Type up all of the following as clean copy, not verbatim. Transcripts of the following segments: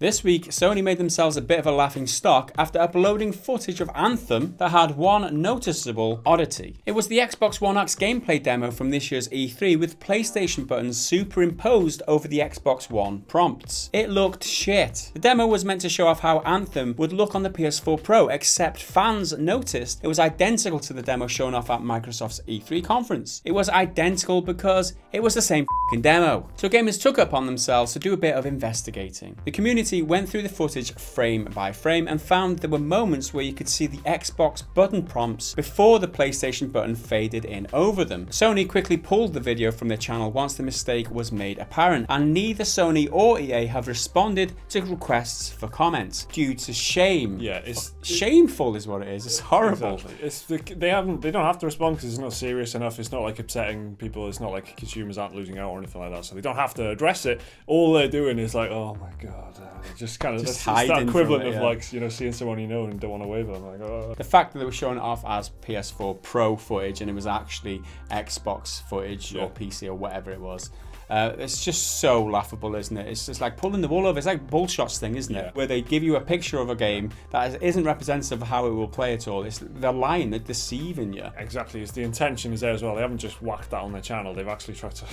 This week, Sony made themselves a bit of a laughing stock after uploading footage of Anthem that had one noticeable oddity. It was the Xbox One X gameplay demo from this year's E3 with PlayStation buttons superimposed over the Xbox One prompts. It looked shit. The demo was meant to show off how Anthem would look on the PS4 Pro, except fans noticed it was identical to the demo shown off at Microsoft's E3 conference. It was identical because it was the same f***ing demo. So gamers took it upon themselves to do a bit of investigating. The community went through the footage frame by frame and found there were moments where you could see the Xbox button prompts before the PlayStation button faded in over them. Sony quickly pulled the video from their channel once the mistake was made apparent, and neither Sony or EA have responded to requests for comments due to shame. Yeah, it's shameful is what it is. It's horrible. Exactly. They don't have to respond because it's not serious enough. It's not like upsetting people. It's not like consumers aren't losing out or anything like that. So they don't have to address it. All they're doing is like, oh my god. Just kind of that's that equivalent of like, you know, seeing someone you know and don't want to wave at them. Like, oh. The fact that they were showing it off as PS4 Pro footage and it was actually Xbox footage or PC or whatever it was. It's just so laughable, isn't it? It's just like pulling the wool over. It's like bullshots thing, isn't it? Where they give you a picture of a game that isn't representative of how it will play at all. They're lying, they're deceiving you. Exactly. It's the intention is there as well. They haven't just whacked that on their channel. They've actually tried to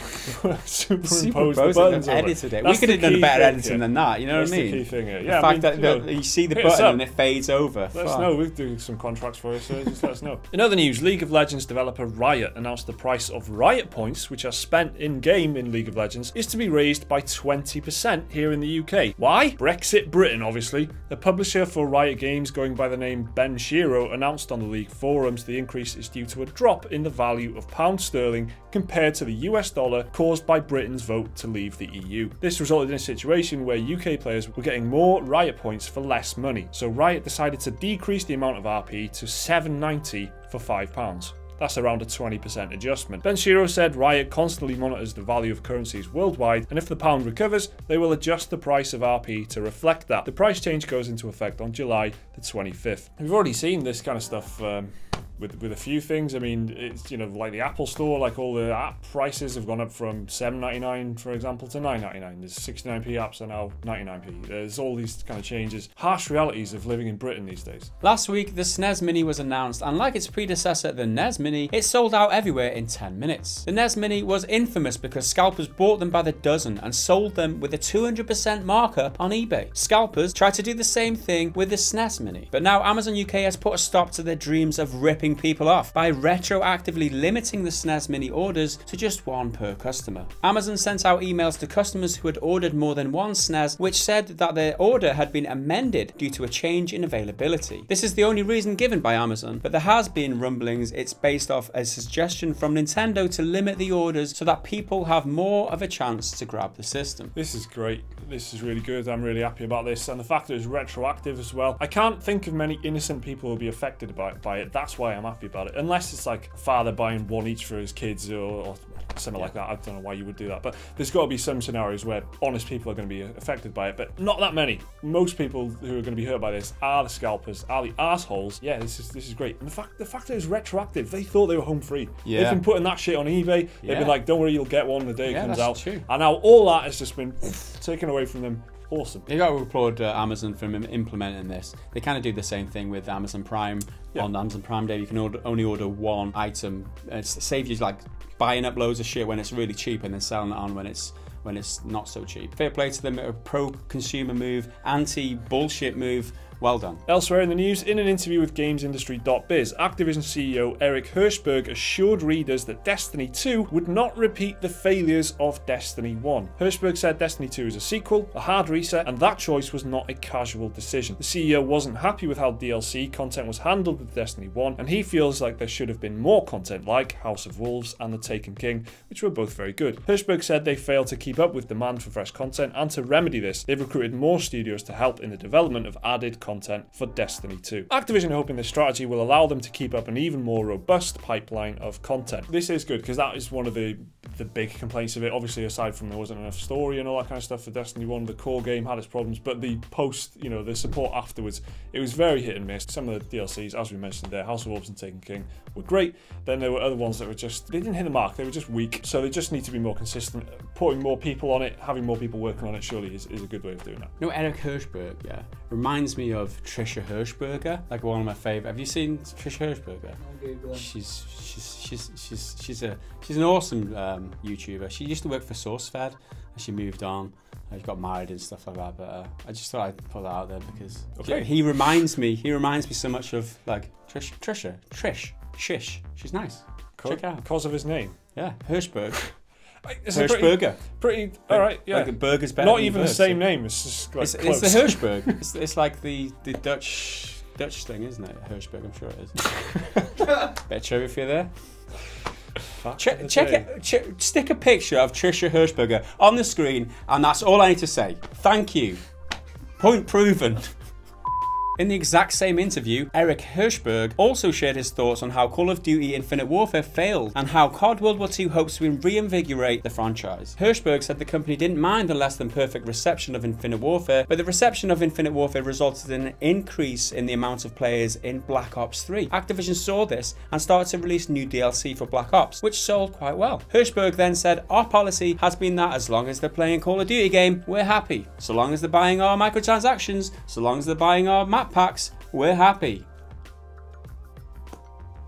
superimpose the buttons. They've edited it. We could have done better editing than that. You know what I mean? That's the key thing here. Yeah, the fact that you see the button and it fades over. Let us know. We'll do some contracts for you, so just let us know. In other news, League of Legends developer Riot announced the price of Riot points, which are spent in-game in League of Legends, is to be raised by 20% here in the UK. Why? Brexit Britain, obviously. The publisher for Riot Games, going by the name Ben Shiro, announced on the League forums the increase is due to a drop in the value of pound sterling compared to the US dollar caused by Britain's vote to leave the EU. This resulted in a situation where UK players were getting more Riot points for less money. So Riot decided to decrease the amount of RP to £7.90 for £5. That's around a 20% adjustment. Ben Shiro said Riot constantly monitors the value of currencies worldwide, and if the pound recovers, they will adjust the price of RP to reflect that. The price change goes into effect on July the 25th. We've already seen this kind of stuff with a few things. I mean, it's, you know, like the Apple Store, like all the app prices have gone up from $7.99, for example, to $9.99. There's 69p apps are now 99p. There's all these kind of changes. Harsh realities of living in Britain these days. Last week, the SNES Mini was announced, and like its predecessor, the NES Mini, it sold out everywhere in 10 minutes. The NES Mini was infamous because scalpers bought them by the dozen and sold them with a 200% markup on eBay. Scalpers tried to do the same thing with the SNES Mini, but now Amazon UK has put a stop to their dreams of ripping people off by retroactively limiting the SNES Mini orders to just one per customer. Amazon sent out emails to customers who had ordered more than one SNES, which said that their order had been amended due to a change in availability. This is the only reason given by Amazon, but there has been rumblings it's based off a suggestion from Nintendo to limit the orders so that people have more of a chance to grab the system. This is great. This is really good. I'm really happy about this, and the fact that it's retroactive as well. I can't think of many innocent people who will be affected by it. That's why I'm happy about it. Unless it's like a father buying one each for his kids or something like that. I don't know why you would do that, but there's got to be some scenarios where honest people are going to be affected by it, but not that many. Most people who are going to be hurt by this are the scalpers, are the assholes. Yeah, this is great. And the fact that it's retroactive, they thought they were home free. Yeah. They've been putting that shit on eBay. They've been like, don't worry, you'll get one the day it comes out. True. And now all that has just been taken away from them. Awesome. You got to applaud Amazon for implementing this. They kind of do the same thing with Amazon Prime. Yeah. On Amazon Prime Day, you can only order one item. It saves you like buying up loads of shit when it's really cheap and then selling it on when it's not so cheap. Fair play to them. A pro-consumer move, anti-bullshit move. Well done. Elsewhere in the news, in an interview with GamesIndustry.biz, Activision CEO Eric Hirschberg assured readers that Destiny 2 would not repeat the failures of Destiny 1. Hirschberg said Destiny 2 is a sequel, a hard reset, and that choice was not a casual decision. The CEO wasn't happy with how DLC content was handled with Destiny 1, and he feels like there should have been more content like House of Wolves and The Taken King, which were both very good. Hirschberg said they failed to keep up with demand for fresh content, and to remedy this, they've recruited more studios to help in the development of added content content for Destiny 2. Activision are hoping this strategy will allow them to keep up an even more robust pipeline of content. This is good because that is one of the big complaints of it. Obviously, aside from there wasn't enough story and all that kind of stuff for Destiny 1, the core game had its problems, but the post, you know, the support afterwards, it was very hit and miss. Some of the DLCs, as we mentioned there, House of Wolves and Taken King, were great. Then there were other ones that were just, they didn't hit the mark, they were just weak. So they just need to be more consistent. Putting more people on it, having more people working on it, surely is a good way of doing that. You know, Eric Hirschberg, yeah, reminds me of Trisha Hirschberger, like one of my favourite. Have you seen Trisha Hirschberger? She's an awesome YouTuber. She used to work for SourceFed, and she moved on. She got married and stuff like that. But I just thought I'd put that out there because he reminds me so much of like Trish. She's nice. Check out because of his name. Yeah, Hirschberg. It's Hirschberger. Pretty all right. Yeah, like burger's better. Not than even bird, the same so. name. It's just like it's the Hirschberg. it's like the Dutch thing, isn't it? Hirschberg, I'm sure it is. Bit of trivia for you there. Check it. Stick a picture of Trisha Hirschberger on the screen, and that's all I need to say. Thank you. Point proven. In the exact same interview, Eric Hirschberg also shared his thoughts on how Call of Duty Infinite Warfare failed and how COD World War II hopes to reinvigorate the franchise. Hirschberg said the company didn't mind the less than perfect reception of Infinite Warfare, but the reception of Infinite Warfare resulted in an increase in the amount of players in Black Ops 3. Activision saw this and started to release new DLC for Black Ops, which sold quite well. Hirschberg then said, "Our policy has been that as long as they're playing a Call of Duty game, we're happy. So long as they're buying our microtransactions, so long as they're buying our map packs, we're happy."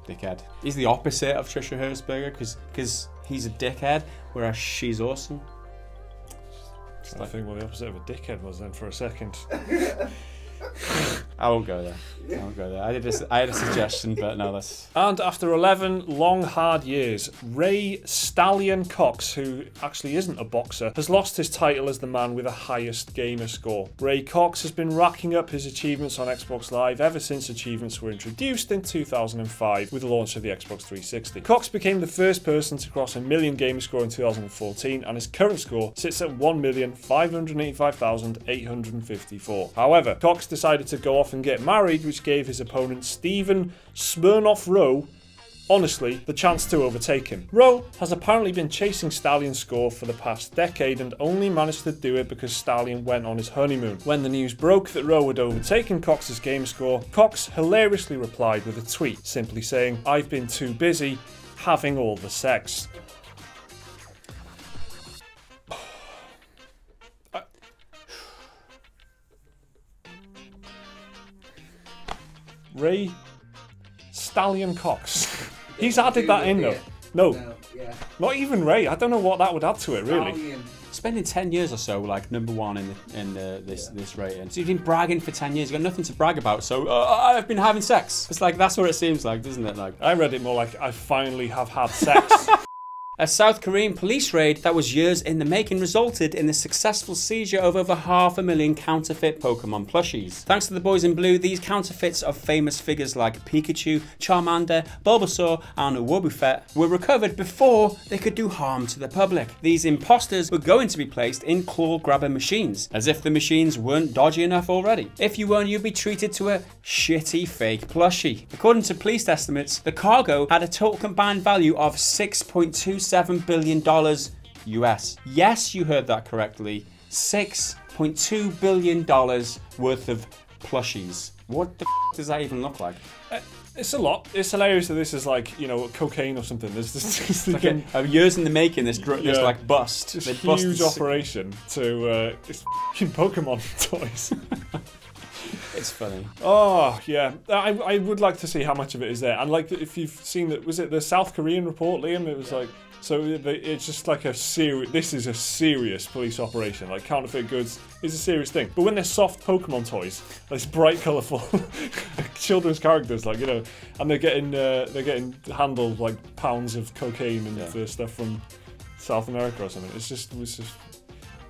Dickhead. He's the opposite of Trisha Hirschberger because he's a dickhead, whereas she's awesome. I think what the opposite of a dickhead was then for a second. I won't go there. I won't go there. I had a suggestion, but no, that's... And after 11 long, hard years, Ray Stallion Cox, who actually isn't a boxer, has lost his title as the man with the highest gamer score. Ray Cox has been racking up his achievements on Xbox Live ever since achievements were introduced in 2005 with the launch of the Xbox 360. Cox became the first person to cross a million gamer score in 2014, and his current score sits at 1,585,854. However, Cox decided to go off and get married, which gave his opponent Stephen Smirnoff Rowe, honestly, the chance to overtake him. Rowe has apparently been chasing Stallion's score for the past decade and only managed to do it because Stallion went on his honeymoon. When the news broke that Rowe had overtaken Cox's game score, Cox hilariously replied with a tweet, simply saying, "I've been too busy having all the sex." Ray Stallion Cox. He's added that in though. No, yeah. Not even Ray. I don't know what that would add to it really. Stallion. Spending 10 years or so like #1 in this rating. So you've been bragging for 10 years. You've got nothing to brag about. So I've been having sex. It's like that's what it seems like, doesn't it? Like I read it more like I finally have had sex. A South Korean police raid that was years in the making resulted in the successful seizure of over 500,000 counterfeit Pokemon plushies. Thanks to the boys in blue, these counterfeits of famous figures like Pikachu, Charmander, Bulbasaur and Wobbuffet were recovered before they could do harm to the public. These imposters were going to be placed in claw grabber machines, as if the machines weren't dodgy enough already. If you weren't, you'd be treated to a shitty fake plushie. According to police estimates, the cargo had a total combined value of $6.27 billion US. Yes, you heard that correctly. $6.2 billion worth of plushies. What the f does that even look like? It's a lot. It's hilarious that this is like, you know, cocaine or something. There's this like years in the making, this like bust. This huge operation to it's f***ing Pokemon toys. It's funny. Oh, yeah. I would like to see how much of it is there. And like, if you've seen that, was it the South Korean report, Liam? It was like, so it's just like this is a serious police operation. Like, counterfeit goods is a serious thing. But when they're soft Pokemon toys, these bright, colourful children's characters, like, you know, and they're getting handled like pounds of cocaine and stuff from South America or something.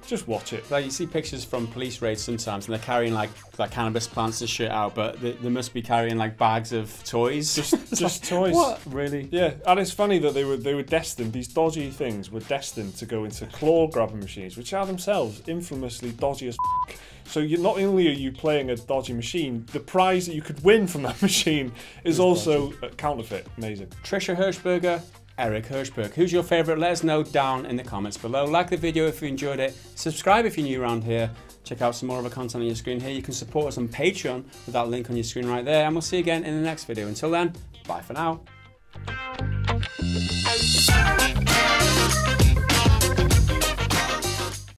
Just watch it. Like you see pictures from police raids sometimes, and they're carrying like cannabis plants and shit out, but they must be carrying like bags of toys. Just like, toys. What? Really? Yeah, and it's funny that they were destined. These dodgy things were destined to go into claw grabber machines, which are themselves infamously dodgy as f***. So not only are you playing a dodgy machine, the prize that you could win from that machine is also counterfeit. Amazing. Trisha Hirschberger, Eric Hirschberg. Who's your favourite? Let us know down in the comments below. Like the video if you enjoyed it. Subscribe if you're new around here. Check out some more of our content on your screen here. You can support us on Patreon with that link on your screen right there. And we'll see you again in the next video. Until then, bye for now.